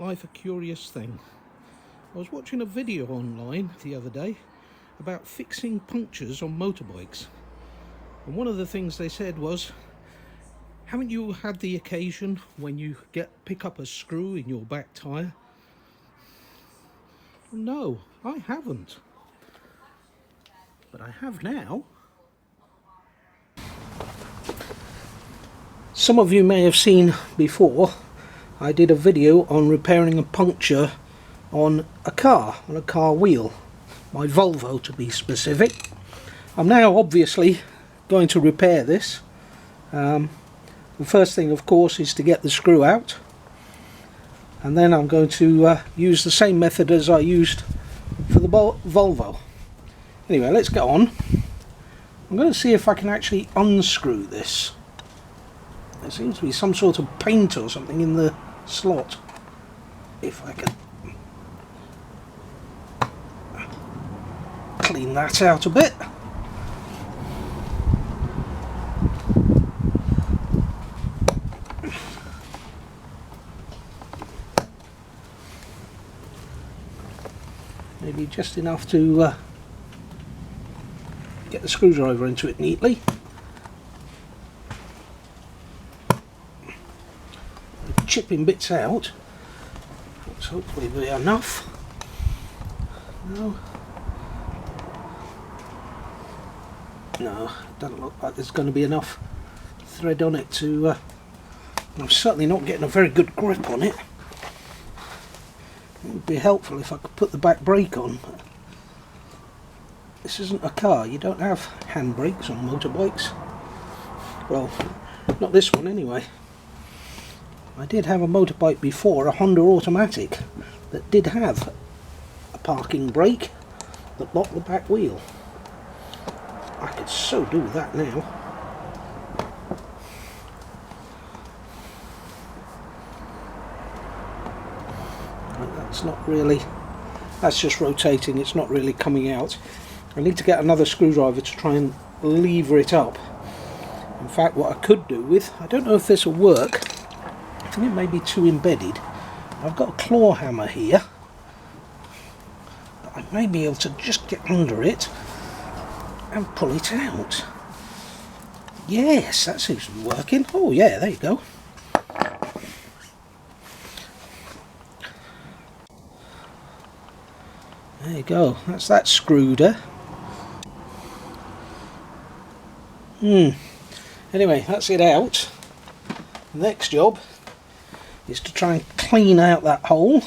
life a curious thing. I was watching a video online the other day about fixing punctures on motorbikes, and one of the things they said was, haven't you had the occasion when you pick up a screw in your back tyre? No, I haven't, but I have now. Some of you may have seen before, I did a video on repairing a puncture on a car wheel, my Volvo to be specific. I'm now obviously going to repair this. The first thing of course is to get the screw out, and then I'm going to use the same method as I used for the Volvo. Anyway, let's get on. I'm going to see if I can actually unscrew this. There seems to be some sort of paint or something in the slot. If I can clean that out a bit. Maybe just enough to get the screwdriver into it neatly. Chipping bits out, which hopefully will be enough. No, it doesn't look like there's going to be enough thread on it to I'm certainly not getting a very good grip on it. It would be helpful if I could put the back brake on, but this isn't a car. You don't have hand brakes on motorbikes. Well, not this one anyway. I did have a motorbike before, a Honda automatic, that did have a parking brake that locked the back wheel. I could so do that now. But that's not really, that's just rotating, it's not really coming out. I need to get another screwdriver to try and lever it up. In fact, what I could do with, I don't know if this will work, I think it may be too embedded. I've got a claw hammer here, but I may be able to just get under it and pull it out. Yes, that seems to be working. Oh yeah, there you go. There you go, that's that screwed. Anyway, that's it out. The next job is to try and clean out that hole.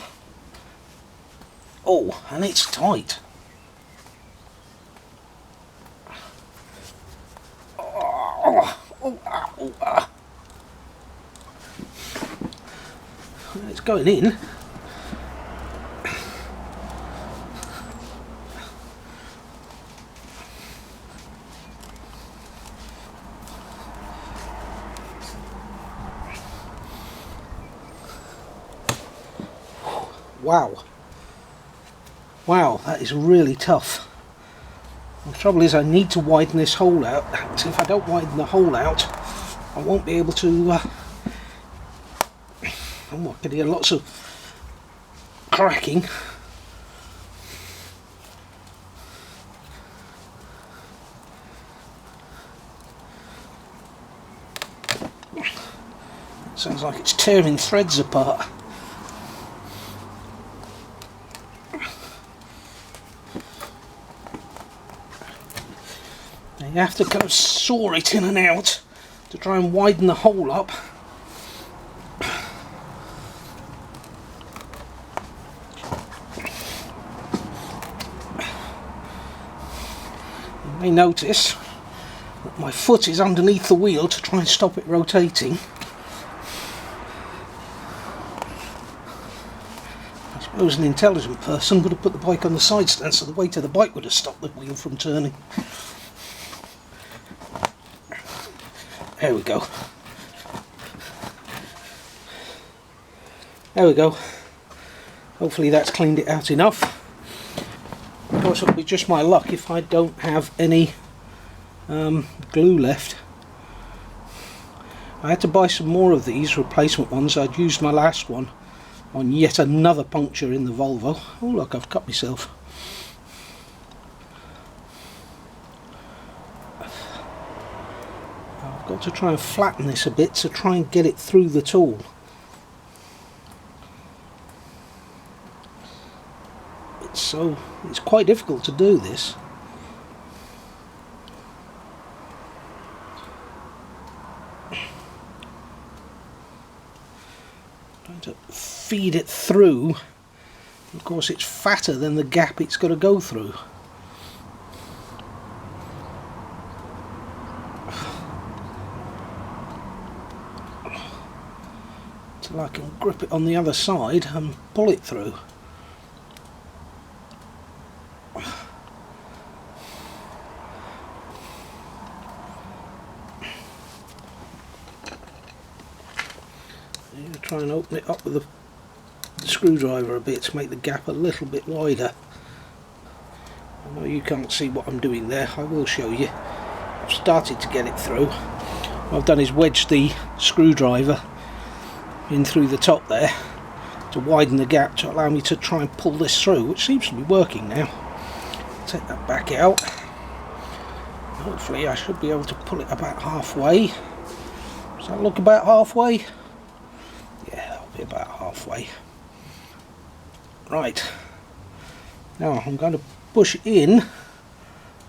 Oh, and it's tight. It's going in. Wow, that is really tough. The trouble is I need to widen this hole out, so if I don't widen the hole out I won't be able to I can hear lots of cracking. Sounds like it's tearing threads apart. You have to kind of saw it in and out to try and widen the hole up. You may notice that my foot is underneath the wheel to try and stop it rotating. I suppose an intelligent person would have put the bike on the side stand so the weight of the bike would have stopped the wheel from turning. There we go. There we go. Hopefully that's cleaned it out enough. Of course it'll be just my luck if I don't have any glue left. I had to buy some more of these replacement ones. I'd used my last one on yet another puncture in the Volvo. Oh look, I've cut myself. I've got to try and flatten this a bit to try and get it through the tool. It's quite difficult to do this. Trying to feed it through. Of course it's fatter than the gap it's got to go through. Till I can grip it on the other side and pull it through. Try and open it up with a screwdriver a bit to make the gap a little bit wider. I know you can't see what I'm doing there, I will show you. I've started to get it through. What I've done is wedge the screwdriver in through the top there to widen the gap to allow me to try and pull this through, which seems to be working now. Take that back out. Hopefully I should be able to pull it about halfway. Does that look about halfway? Yeah, that'll be about halfway. Right, now I'm going to push it in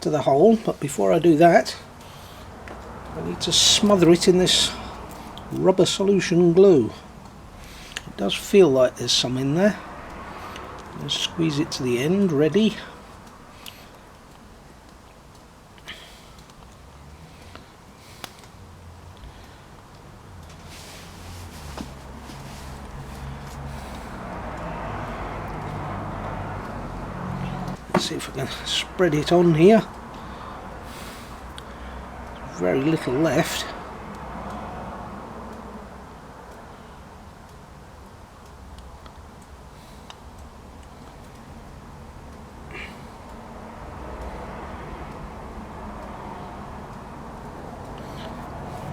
to the hole, but before I do that I need to smother it in this rubber solution glue. It does feel like there's some in there. Just squeeze it to the end, ready. Let's see if I can spread it on here. There's very little left.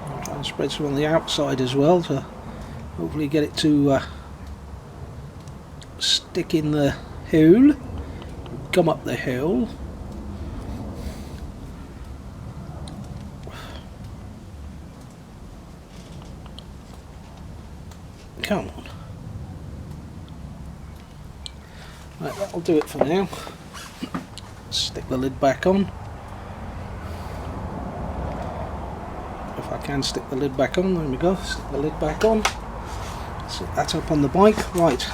I'll try and spread some on the outside as well to hopefully get it to stick in the hole. Come up the hill. Come on. Right, that'll do it for now. Stick the lid back on. If I can stick the lid back on, there we go. Stick the lid back on. Set that up on the bike. Right.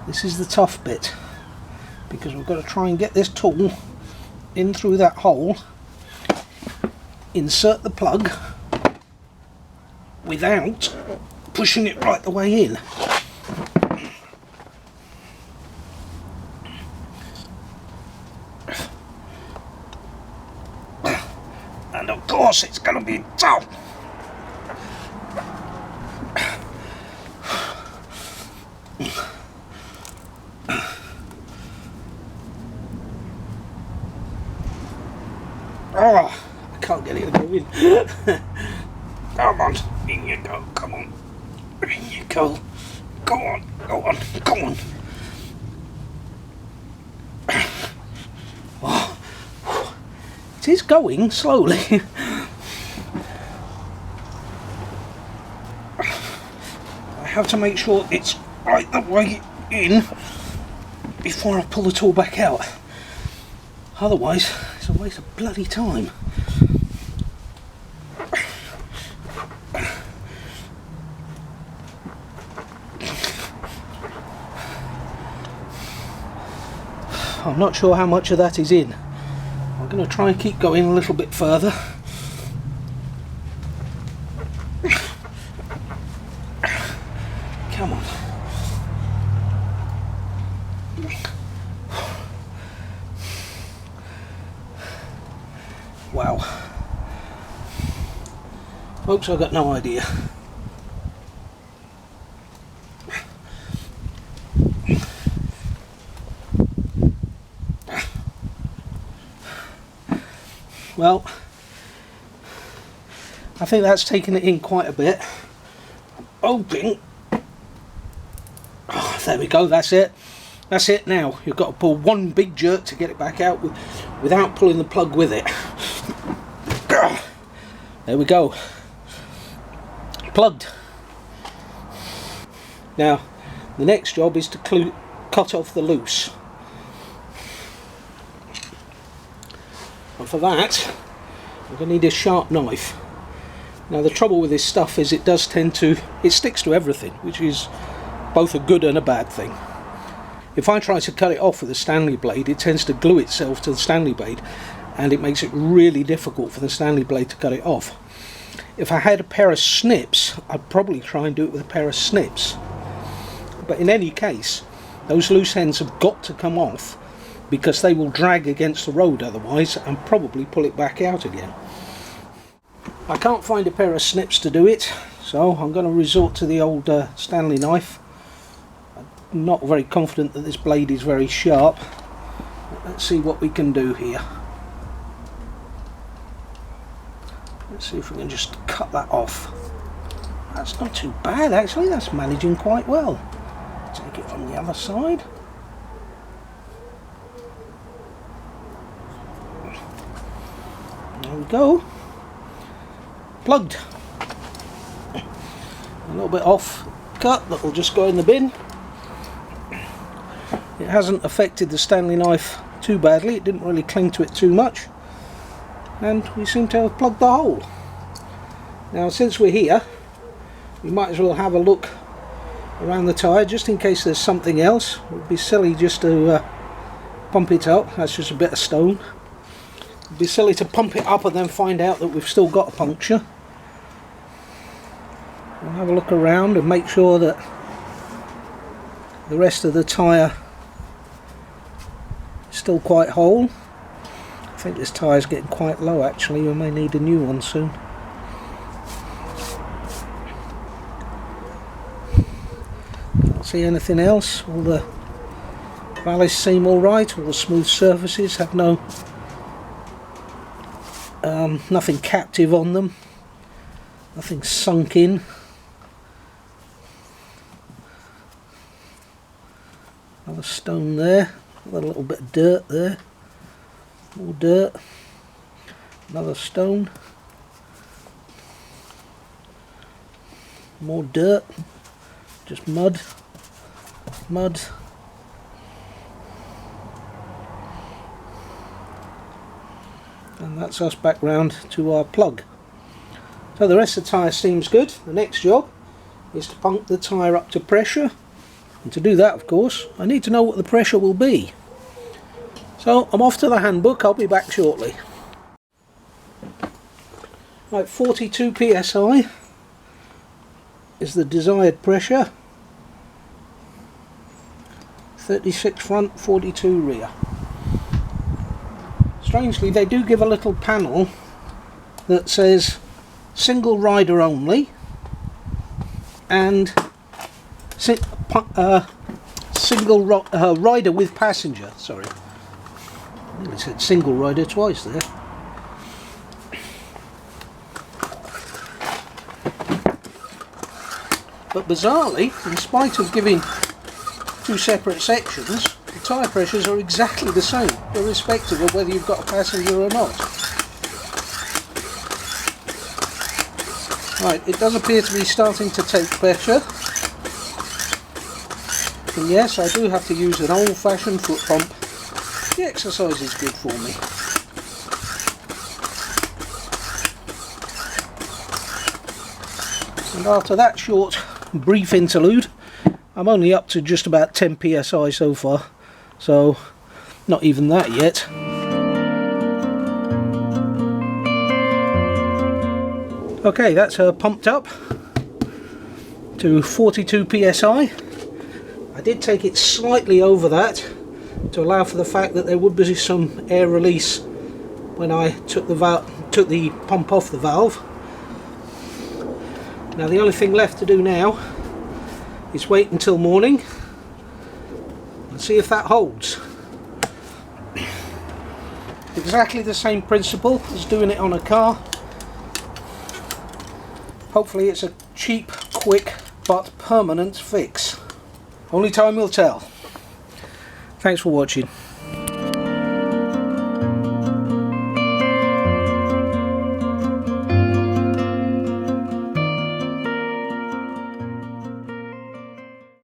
This is the tough bit, because we've got to try and get this tool in through that hole, insert the plug without pushing it right the way in. And of course it's going to be tough. Oh, I can't get it to go in. Come on, in you go, come on. In you go. Go on, go on, come on. Oh, it is going slowly. I have to make sure it's right the way in before I pull the tool back out. Otherwise, it's a waste of bloody time. I'm not sure how much of that is in. I'm going to try and keep going a little bit further. Come on. Wow. Folks, I've got no idea. Well, I think that's taken it in quite a bit. I'm hoping There we go, that's it. That's it now. You've got to pull one big jerk to get it back out without pulling the plug with it. There we go. Plugged. Now, the next job is to cut off the loose. And for that, I'm going to need a sharp knife. Now the trouble with this stuff is it sticks to everything, which is both a good and a bad thing. If I try to cut it off with a Stanley blade, it tends to glue itself to the Stanley blade, and it makes it really difficult for the Stanley blade to cut it off. If I had a pair of snips, I'd probably try and do it with a pair of snips. But in any case, those loose ends have got to come off, because they will drag against the road otherwise and probably pull it back out again. I can't find a pair of snips to do it, so I'm going to resort to the old Stanley knife. I'm not very confident that this blade is very sharp. Let's see what we can do here. Let's see if we can just cut that off. That's not too bad actually, that's managing quite well. Take it from the other side. There we go. Plugged. A little bit off cut that will just go in the bin. It hasn't affected the Stanley knife too badly, it didn't really cling to it too much, and we seem to have plugged the hole. Now since we're here, we might as well have a look around the tyre just in case there's something else. It would be silly just to pump it up. That's just a bit of stone. It would be silly to pump it up and then find out that we've still got a puncture. We'll have a look around and make sure that the rest of the tyre is still quite whole. I think this tyre is getting quite low actually, we may need a new one soon. Can't see anything else. All the valleys seem alright, all the smooth surfaces have nothing captive on them, nothing sunk in. Another stone there, another little bit of dirt there, more dirt, another stone, more dirt, just mud, mud, and that's us back round to our plug. So the rest of the tyre seems good. The next job is to pump the tyre up to pressure. And to do that, of course, I need to know what the pressure will be. So I'm off to the handbook, I'll be back shortly. Right, 42 psi is the desired pressure. 36 front, 42 rear. Strangely, they do give a little panel that says single rider only and single rider with passenger. Sorry, I nearly said single rider twice there. But bizarrely, in spite of giving two separate sections, the tyre pressures are exactly the same, irrespective of whether you've got a passenger or not. Right, it does appear to be starting to take pressure. And yes, I do have to use an old-fashioned foot pump. The exercise is good for me. And after that short, brief interlude, I'm only up to just about 10 psi so far, so not even that yet. Okay, that's pumped up to 42 psi. I did take it slightly over that to allow for the fact that there would be some air release when I took the pump off the valve. Now the only thing left to do now is wait until morning and see if that holds. Exactly the same principle as doing it on a car. Hopefully it's a cheap, quick but permanent fix. Only time will tell. Thanks for watching.